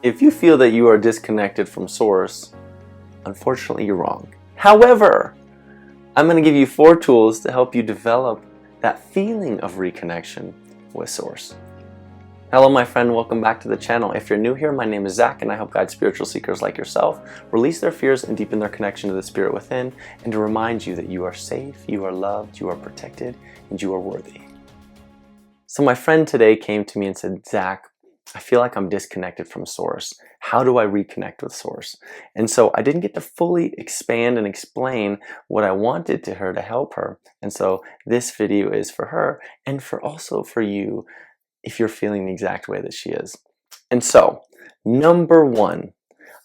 If you feel that you are disconnected from Source, unfortunately you're wrong. However, I'm going to give you 4 tools to help you develop that feeling of reconnection with Source. Hello my friend, welcome back to the channel. If you're new here, my name is Zach and I help guide spiritual seekers like yourself release their fears and deepen their connection to the spirit within, and to remind you that you are safe, you are loved, you are protected, and you are worthy. So my friend today came to me and said, Zach, I feel like I'm disconnected from Source. How do I reconnect with Source? And so I didn't get to fully expand and explain what I wanted to her to help her. And so this video is for her and also for you if you're feeling the exact way that she is. And so, number 1,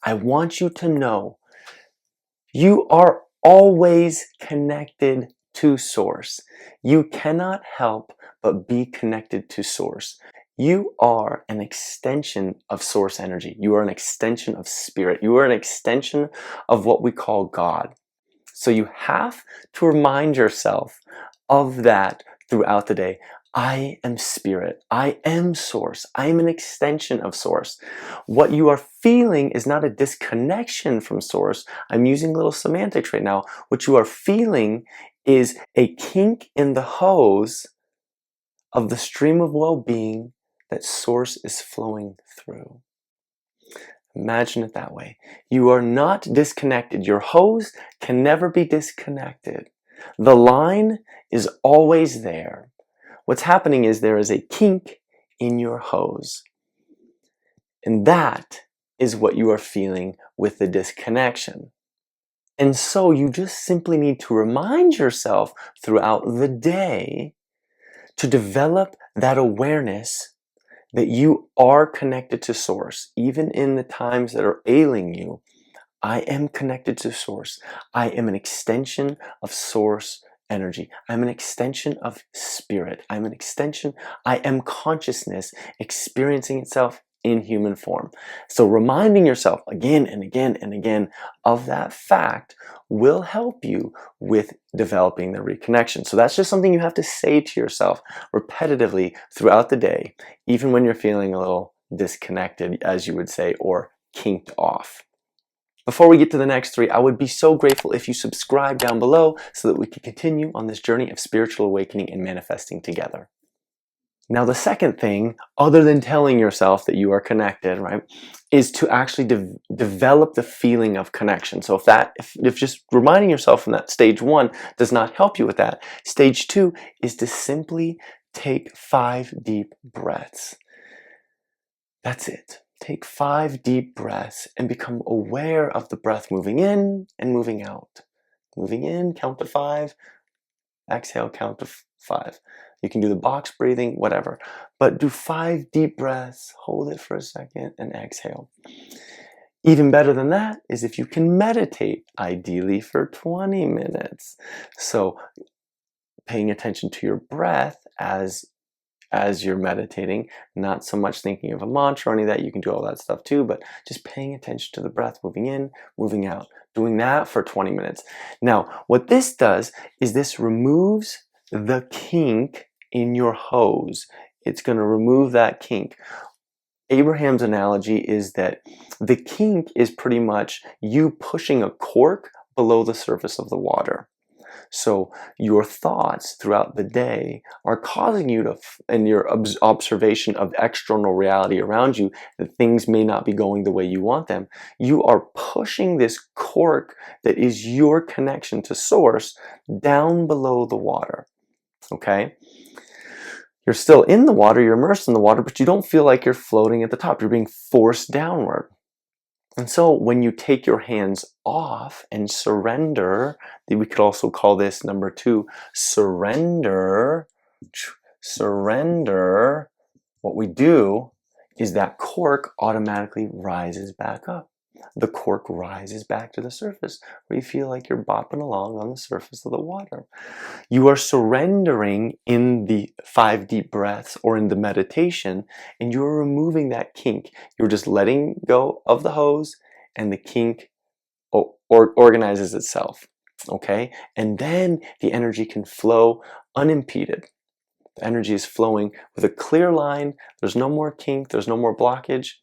I want you to know you are always connected to Source. You cannot help but be connected to Source. You are an extension of Source energy. You are an extension of spirit. You are an extension of what we call God. So you have to remind yourself of that throughout the day. I am spirit. I am Source. I am an extension of Source. What you are feeling is not a disconnection from Source. I'm using little semantics right now. What you are feeling is a kink in the hose of the stream of well-being that Source is flowing through. Imagine it that way. You are not disconnected. Your hose can never be disconnected. The line is always there. What's happening is there is a kink in your hose. And that is what you are feeling with the disconnection. And so you just simply need to remind yourself throughout the day to develop that awareness that you are connected to Source, even in the times that are ailing you. I am connected to Source. I am an extension of Source energy. I'm an extension of spirit. I'm an extension. I am consciousness experiencing itself in human form. So reminding yourself again and again and again of that fact will help you with developing the reconnection. So that's just something you have to say to yourself repetitively throughout the day, even when you're feeling a little disconnected, as you would say, or kinked off. Before we get to the next 3, I would be so grateful if you subscribe down below so that we can continue on this journey of spiritual awakening and manifesting together. Now, the second thing, other than telling yourself that you are connected, right, is to actually develop the feeling of connection. So if just reminding yourself from that stage 1 does not help you with that, stage 2 is to simply take 5 deep breaths. That's it. Take 5 deep breaths and become aware of the breath moving in and moving out. Moving in, count to 5. Exhale, count to 5. You can do the box breathing, whatever. But do 5 deep breaths, hold it for a second, and exhale. Even better than that is if you can meditate, ideally for 20 minutes. So paying attention to your breath as you're meditating, not so much thinking of a mantra or any of that. You can do all that stuff too, but just paying attention to the breath moving in, moving out, doing that for 20 minutes. Now, what this does is this removes the kink in your hose. It's going to remove that kink. Abraham's analogy is that the kink is pretty much you pushing a cork below the surface of the water. So your thoughts throughout the day are causing you to, in your observation of external reality around you, that things may not be going the way you want them. You are pushing this cork that is your connection to Source down below the water. Okay? You're still in the water, you're immersed in the water, but you don't feel like you're floating at the top. You're being forced downward. And so when you take your hands off and surrender, we could also call this number 2, surrender. Surrender. What we do is that cork automatically rises back up. The cork rises back to the surface where you feel like you're bopping along on the surface of the water. You are surrendering in the 5 deep breaths or in the meditation, and you're removing that kink. You're just letting go of the hose, and the kink organizes itself. Okay? And then the energy can flow unimpeded. The energy is flowing with a clear line. There's no more kink. There's no more blockage.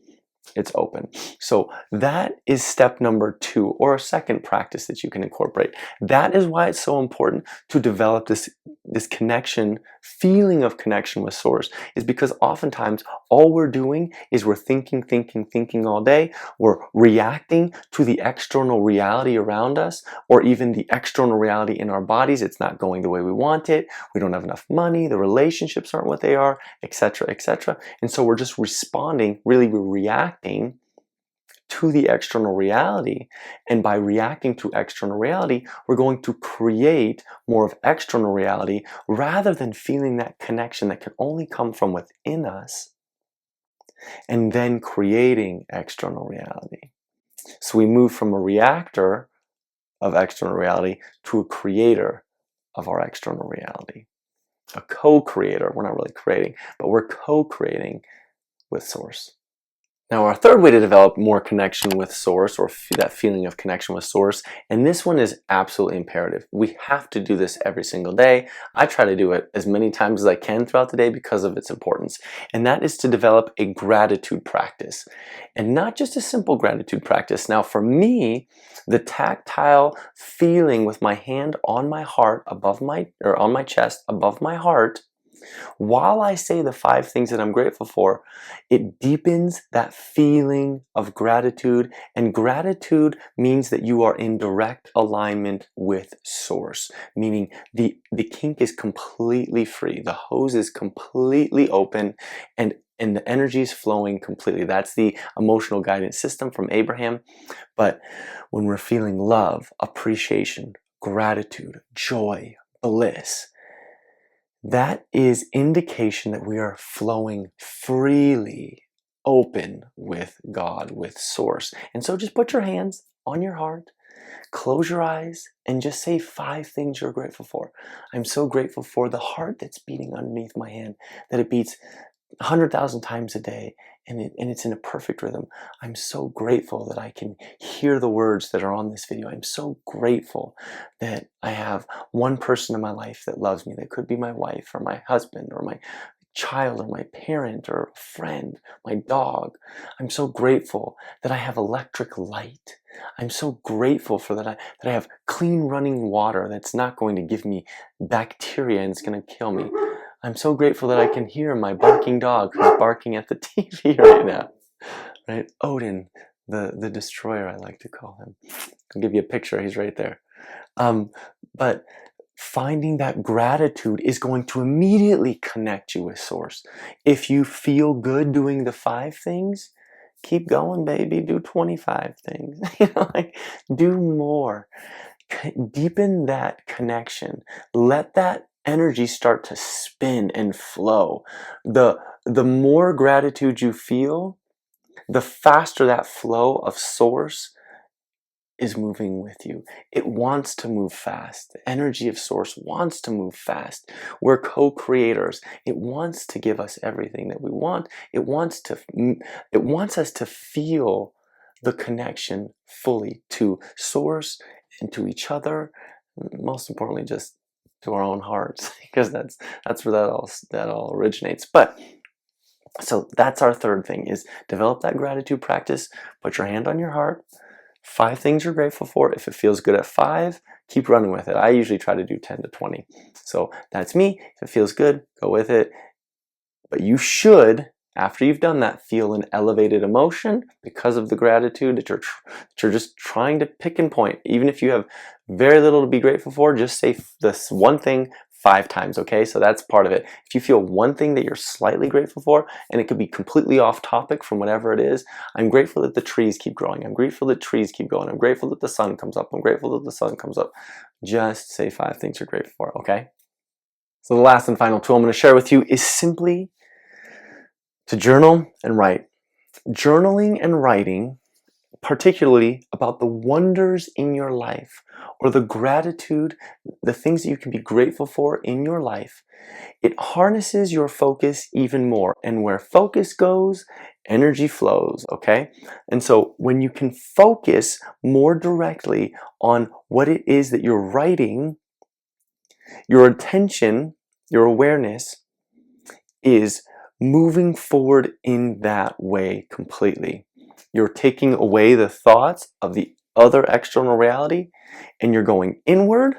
It's open. So that is step number 2, or a second practice that you can incorporate. That is why it's so important to develop this connection, feeling of connection with source, is because oftentimes all we're doing is we're thinking all day. We're reacting to the external reality around us, or even the external reality in our bodies. It's not going the way we want it. We don't have enough money. The relationships aren't what they are, etc., etc. And so we're just responding, really we're reacting to the external reality. And by reacting to external reality, we're going to create more of external reality rather than feeling that connection that can only come from within us and then creating external reality. So we move from a reactor of external reality to a creator of our external reality. A co-creator. We're not really creating, but we're co-creating with source. Now, our third way to develop more connection with source, or that feeling of connection with source, and this one is absolutely imperative. We have to do this every single day. I try to do it as many times as I can throughout the day because of its importance. And that is to develop a gratitude practice. And not just a simple gratitude practice. Now, for me, the tactile feeling with my hand on my heart above or on my chest above my heart, while I say the 5 things that I'm grateful for, it deepens that feeling of gratitude. And gratitude means that you are in direct alignment with source, meaning the kink is completely free. The hose is completely open, and the energy is flowing completely. That's the emotional guidance system from Abraham. But when we're feeling love, appreciation, gratitude, joy, bliss, that is indication that we are flowing freely, open with God, with source. And so just put your hands on your heart, close your eyes, and just say 5 things you're grateful for. I'm so grateful for the heart that's beating underneath my hand, that it beats 100,000 times a day, and it's in a perfect rhythm. I'm so grateful that I can hear the words that are on this video. I'm so grateful that I have one person in my life that loves me. That could be my wife or my husband or my child or my parent or a friend, my dog. I'm so grateful that I have electric light. I'm so grateful for that I have clean running water that's not going to give me bacteria and it's going to kill me. I'm so grateful that I can hear my barking dog who's barking at the TV right now. Right? Odin, the destroyer, I like to call him. I'll give you a picture. He's right there. But finding that gratitude is going to immediately connect you with source. If you feel good doing the 5 things, keep going, baby. Do 25 things. Do more. Deepen that connection. Let that energy start to spin and flow. The more gratitude you feel, the faster that flow of source is moving with you. It wants to move fast. The energy of source wants to move fast. We're co-creators. It wants to give us everything that we want. It wants us to feel the connection fully to source and to each other. Most importantly, just to our own hearts, because that's where that all originates. But so that's our third thing, is develop that gratitude practice. Put your hand on your heart. 5 things you're grateful for. If it feels good at 5, keep running with it. I usually try to do 10 to 20. So that's me. If it feels good, go with it. But you should, after you've done that, feel an elevated emotion because of the gratitude that you're just trying to pick and point. Even if you have very little to be grateful for, just say this one thing 5 times, okay? So that's part of it. If you feel one thing that you're slightly grateful for, and it could be completely off topic from whatever it is, I'm grateful that the trees keep growing. I'm grateful that trees keep going. I'm grateful that the sun comes up. I'm grateful that the sun comes up. Just say 5 things you're grateful for, okay? So the last and final tool I'm going to share with you is simply to journal and write. Journaling and writing, particularly about the wonders in your life, or the gratitude, the things that you can be grateful for in your life, it harnesses your focus even more. And where focus goes, energy flows, okay? And so when you can focus more directly on what it is that you're writing, your attention, your awareness is moving forward in that way completely. You're taking away the thoughts of the other external reality, and you're going inward,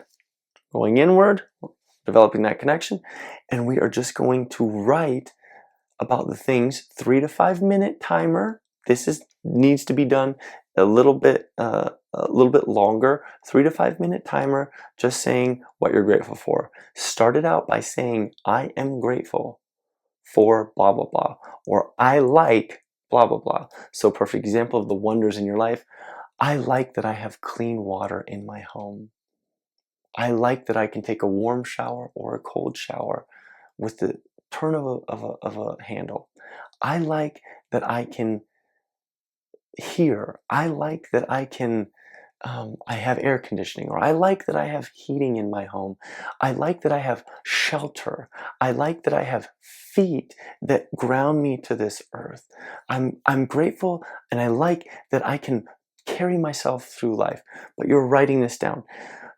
developing that connection. And we are just going to write about the things, 3 to 5 minute timer. This needs to be done a little bit longer, 3 to 5 minute timer, just saying what you're grateful for. Start it out by saying, I am grateful for blah, blah, blah, or I like blah, blah, blah. So perfect example of the wonders in your life. I like that I have clean water in my home. I like that I can take a warm shower or a cold shower with the turn of a handle. I like that I can hear. I like that I have air conditioning, or I like that I have heating in my home. I like that I have shelter. I like that I have feet that ground me to this earth. I'm grateful, and I like that I can carry myself through life. But you're writing this down.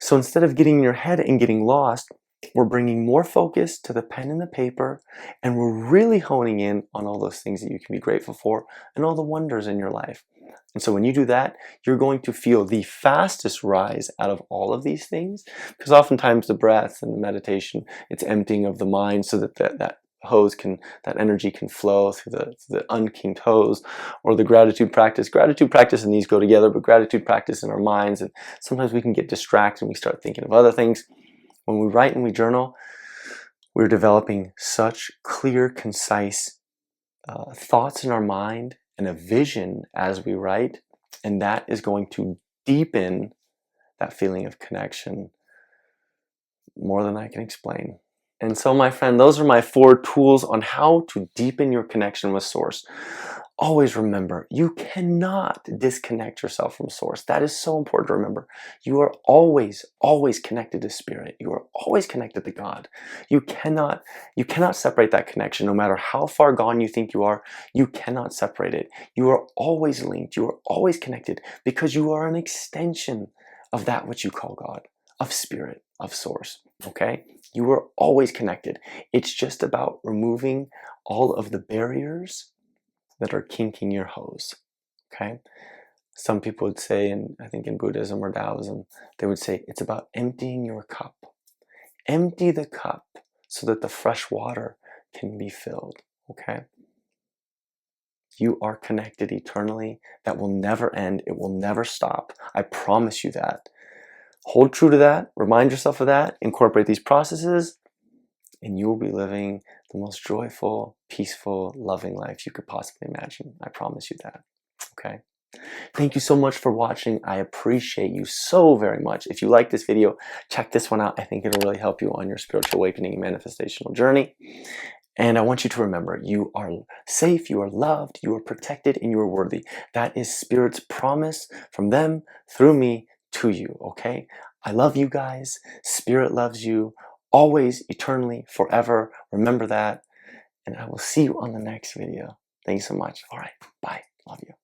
So instead of getting in your head and getting lost, we're bringing more focus to the pen and the paper, and we're really honing in on all those things that you can be grateful for and all the wonders in your life. And so when you do that, you're going to feel the fastest rise out of all of these things, because oftentimes the breath and the meditation, it's emptying of the mind so that that energy can flow through the unkinked hose, or the gratitude practice. Gratitude practice and these go together, but gratitude practice in our minds, and sometimes we can get distracted and we start thinking of other things. When we write and we journal, we're developing such clear, concise thoughts in our mind and a vision as we write, and that is going to deepen that feeling of connection more than I can explain. And so, my friend, those are my 4 tools on how to deepen your connection with Source. Always remember, you cannot disconnect yourself from Source. That is so important to remember. You are always, always connected to Spirit. You are always connected to God. You cannot separate that connection. No matter how far gone you think you are, you cannot separate it. You are always linked. You are always connected, because you are an extension of that which you call God, of Spirit, of Source. Okay? You are always connected. It's just about removing all of the barriers that are kinking your hose. Okay? Some people would say, and I think in Buddhism or Taoism, they would say it's about emptying your cup. Empty the cup so that the fresh water can be filled. Okay? You are connected eternally. That will never end. It will never stop. I promise you that. Hold true to that. Remind yourself of that. Incorporate these processes, and you will be living the most joyful, peaceful, loving life you could possibly imagine. I promise you that. Okay? Thank you so much for watching. I appreciate you so very much. If you like this video, check this one out. I think it'll really help you on your spiritual awakening and manifestational journey. And I want you to remember, you are safe, you are loved, you are protected, and you are worthy. That is Spirit's promise from them through me to you, okay? I love you guys. Spirit loves you always, eternally, forever. Remember that. And I will see you on the next video. Thank you so much. All right. Bye. Love you.